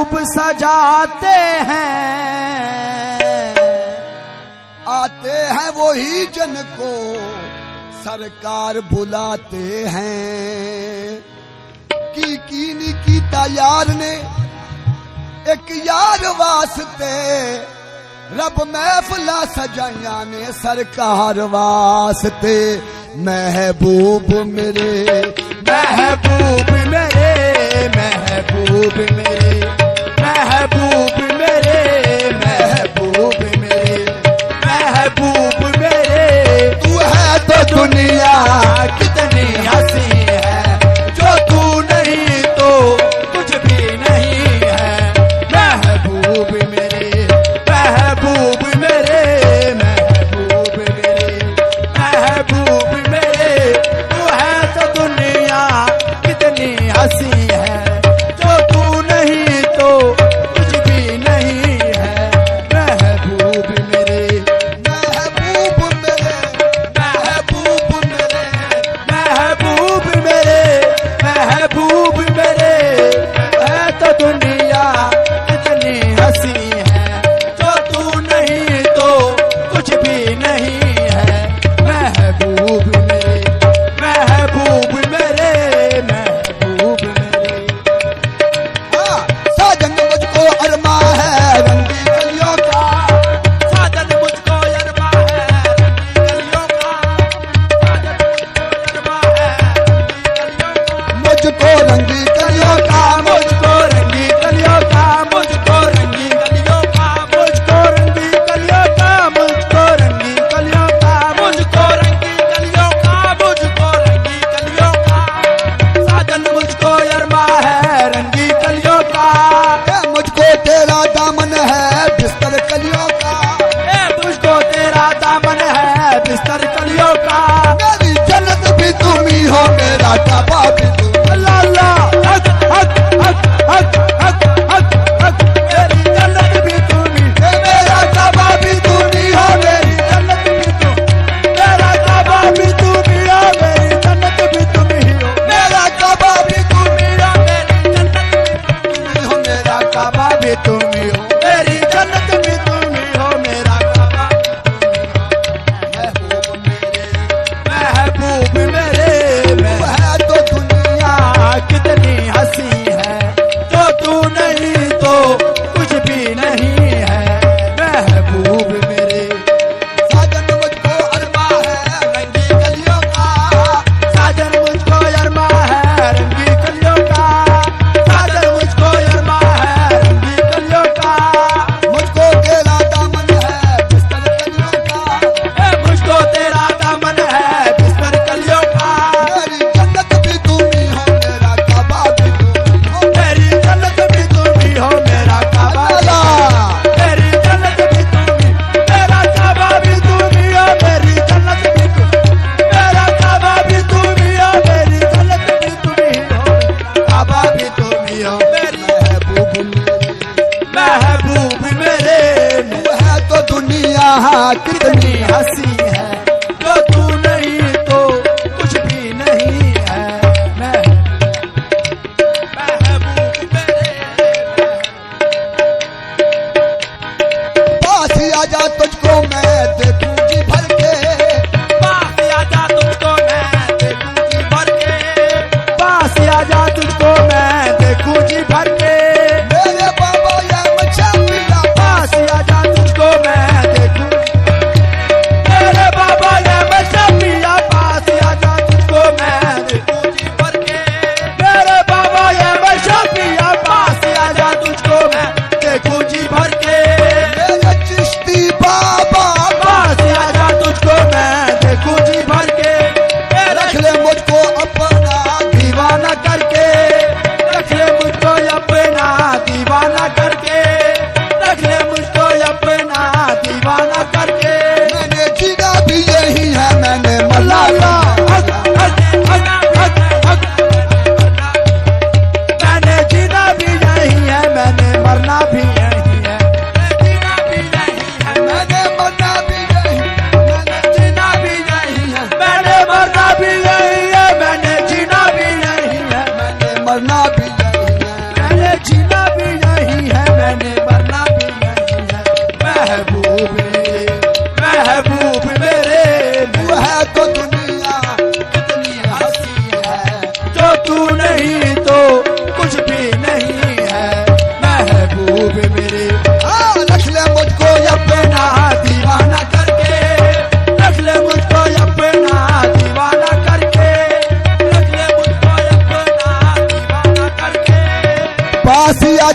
महबूब सजाते हैं, आते हैं वही जन को सरकार बुलाते हैं। की यार ने एक यार वास्ते, रब महफिला सजाया ने सरकार वास्ते। महबूब मेरे, महबूब मेरे, महबूब मेरे, महबूब मेरे, महबूब मेरे, महबूब मेरे। तू है तो दुनिया कितनी हंसी है, जो तू नहीं तो कुछ भी नहीं है। महबूब मेरे, महबूब मेरे, महबूब मेरे, महबूब मेरे। तू है तो दुनिया कितनी हंसी है, जो तू नहीं तो कुछ भी नहीं है। महबूब मेरे, महबूब मेरे, महबूब मेरे, महबूब मेरे, महबूब मेरे। है तो दुनिया कितनी हंसी है, जो तू नहीं तो कुछ भी नहीं है। महबूब मेरे, महबूब मेरे, महबूब मेरे। हाँ, साजन मुझको अरमा है रंगी गलियों का। साजन मुझको अरमा है रंगी गलियों का, साजन मुझको अरमा है मुझको रंगी गलियों का, मुझको रंगी गलियों का, मुझको रंगी गलियों का, मुझको रंगी गलियों का, मुझको रंगी गलियों का, मुझको रंगी गलियों का, मुझको रंगी गलियों का। साजन मुझको अरमा है रंगी गलियों का। ए मुझको तेरा दामन है बिस्तर कलियों का। ए मुझको तेरा दामन है बिस्तर कलियों का। मेरी जन्नत भी तुम ही हो, मेरा काबा भी तुम। अल्लाह अल्लाह, हक हक हक हक हक हक हक। मेरी जन्नत भी तुम ही, मेरा काबा भी तुम ही हो, मेरी जन्नत भी तुम। मेरा काबा भी तुम ही हो, मेरी जन्नत भी तुम ही हो। मेरा काबा भी तुम ही मेरा मेरी जन्नत भी तुम ही हो, मेरा काबा भी तुम ही हो। मेरी जन्नत भी तुम ही हो, मेरा काबा महबूब मेरे, तू है तो दुनिया कितनी हंसी है, जो तू नहीं तो कुछ भी नहीं है। महबूब मेरे, साजन मुझको अरमा है रंगी गलियों का। साजन मुझको अरमा है रंगी गलियों का, साजन मुझको अरमा है रंगी गलियों का।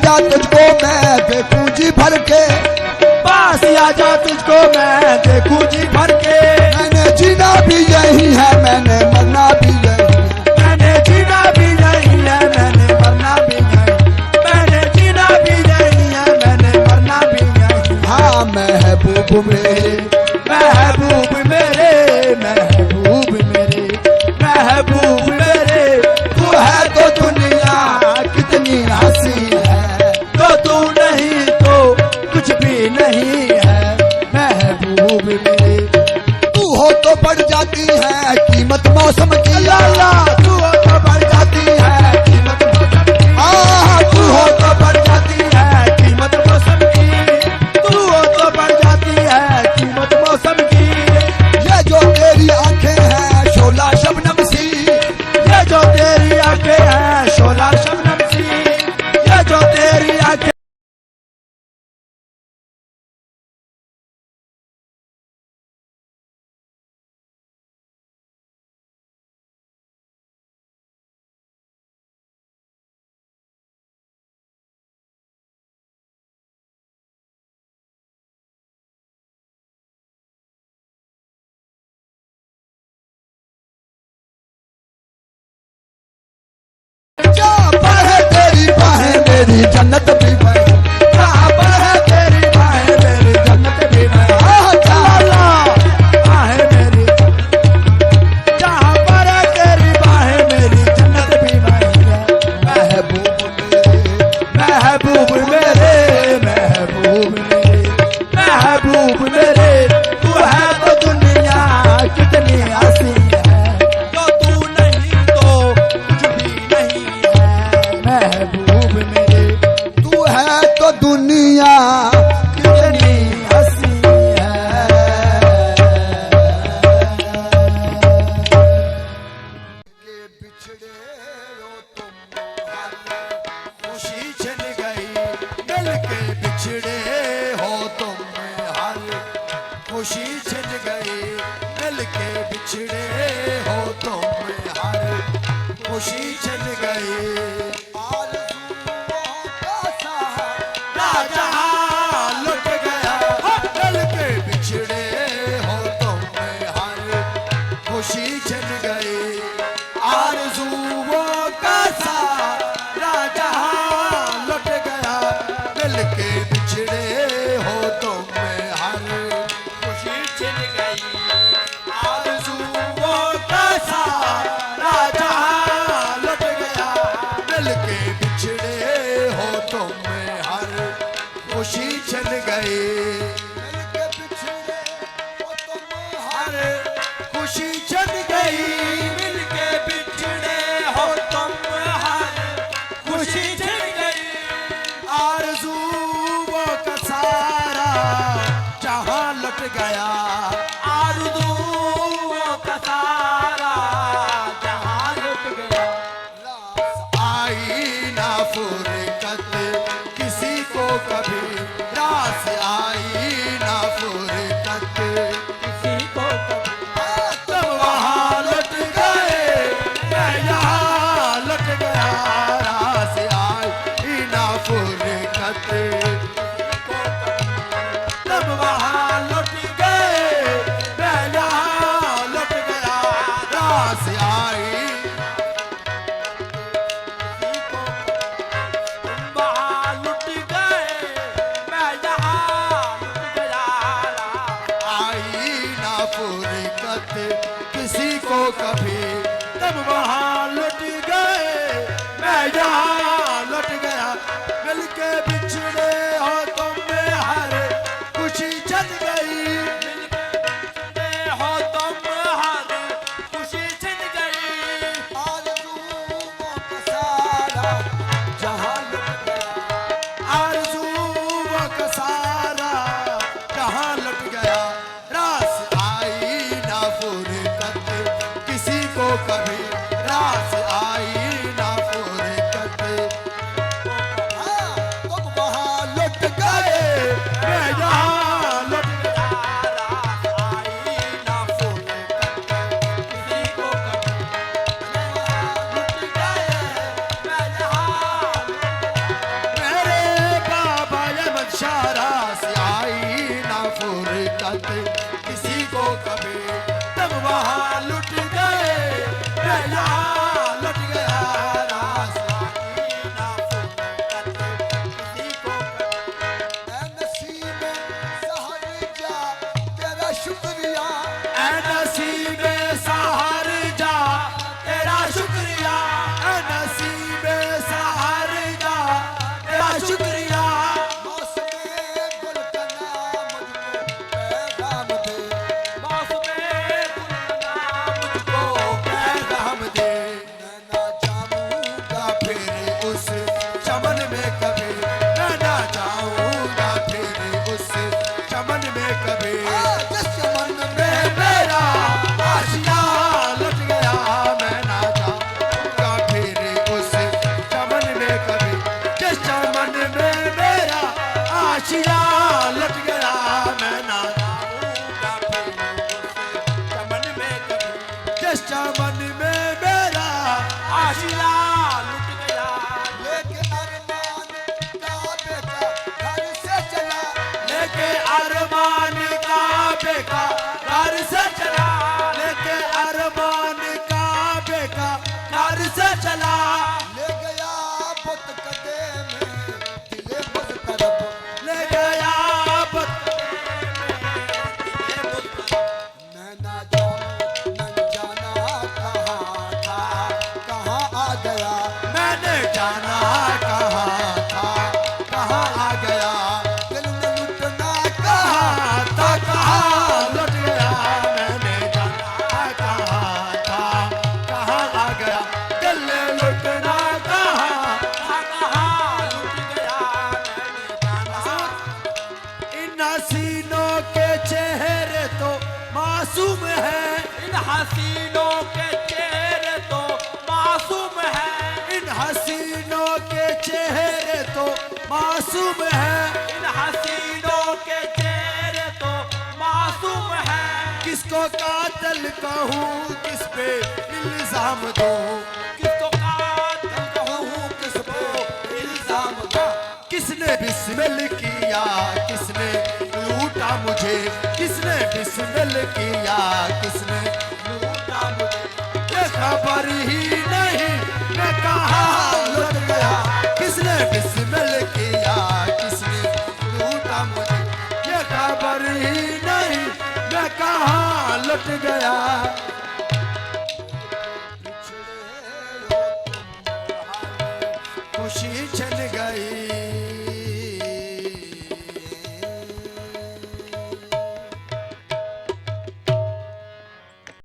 आजा तुझको मैं देखूं जी भर के, पास आजा तुझको मैं देखूं जी भर के। मैंने जीना भी यही है, मैंने मरना भी यही है, मैंने जीना भी यही है, मैंने मरना भी यही, मैंने जीना भी यही है, मैंने मरना भी यही। हाँ महबूब मेरे, महबूब मेरे, महबूब मेरे, महबूब मेरे, तू है तो दुनिया कितनी हंसी है, तो तू नहीं तो कुछ भी नहीं है। महबूब मेरे, तू हो तो बढ़ जाती है कीमत मौसम की, अल्लाह तू हो तो बढ़ जाती है कीमत मौसम की। तू हो तो बढ़ जाती है कीमत मौसम की, तू हो तो बढ़ जाती है कीमत मौसम की। ये जो तेरी आंखें हैं शोला शबनम सी, ये जो तेरी आंखें हैं शोला शबनम सी, ये जो तेरी आंखें जहाँ पर है तेरी बाहें मेरी जन्नत भी बहे, जहाँ पर है तेरी बाहें मेरी जन्नत भी बहे। बाहें मेरी, जहाँ पर है तेरी बाहें मेरी जन्नत भी बहे। महबूब महबूब मेरे, मेरे, महबूब मेरे, महबूब मेरे, तू है तो दुनिया कितनी हंसी है, तो तू नहीं तो कुछ भी नहीं है। महबूब मेरे, तू है तो दुनिया कितनी हंसी है। के बिछड़े हो तुम, खुशी छिन गई मिल के बिछड़े हो तुम हर, खुशी छिन गई मिल के बिछड़े हो तुम हर, खुशी छिन गई। आरज़ुओं का सहारा जहां लुट गया मिल के बिछड़े हो तुम हर, खुशी छिन गई। आरज़ुओं का सारा जहां लुट गया मिल के बिछड़े हो तुम हर, खुशी छिन गई। आरज़ुओं का सारा जहां लुट गया मिल के बिछड़े हो तुम हर, खुशी छिन गई। मिलके बिछड़े हो तुम हर खुशी छिन गई मिल के बिछड़े हो तुम हर, खुशी छिन गई। आरज़ुओं का सारा जहां लुट गया, आरज़ुओं का सारा जहां लुट गया। आई ना फुरकत किसी को कभी, रास आई ना फुरकत किसी को कभी। तुम वहाँ लुट गए मैं यहाँ लुट गया, रास आई ना फुरकत। तुम वहाँ लुट गए मैं यहाँ लुट गया, रास आई वहाँ लुट गए मैं यहाँ लुट गया। आई ना फुरकत किसी को कभी, तब वहाँ लुट गए मैं यहाँ लुट गया। मिल के बिछड़े हो आशिया लट गया मैं ना जाऊंगा फिर उस चमन में कभी। जिस चमन में मेरा आशिया लुट गया। लेके अरमान का बेटा घर से चला, लेके अरमान का बेटा घर से चला। लेके अरमान का बेटा घर से चला। ले गया बुत कदे में दिले बुत तरफ, ले गया मैं ना जाऊं मैं जाना कहाँ था, कहाँ आ गया, मैंने जाना कहाँ था कहाँ आ गया। दिल में लुटना कहाँ कहाँ था कहाँ लुट गया। मैंने जाना कहाँ था कहाँ आ गया। दिल लुटना कहाँ था कहाँ लुट गया। मैंने जाना। इन हसीनों के चेहरे तो मासूम है। इन हसीनों के चेहरे तो मासूम है। इन हसीनों के चेहरे तो मासूम है। इन हसीनों के चेहरे तो मासूम है। किसको कातिल कहूँ किस पे इल्जाम दूँ। किसको कातिल कहूँ किस पे इल्जाम दूँ। किसने बिस्मिल किया किसने लूटा मुझे। किसने बिस्मिल किया किसने लूटा मुझे। ये खबर ही नहीं मैं कहाँ लुट गया। किसने बिस्मिल किया किसने लूटा मुझे। ये खबर ही नहीं मैं कहाँ लुट गया। खुशी छन गई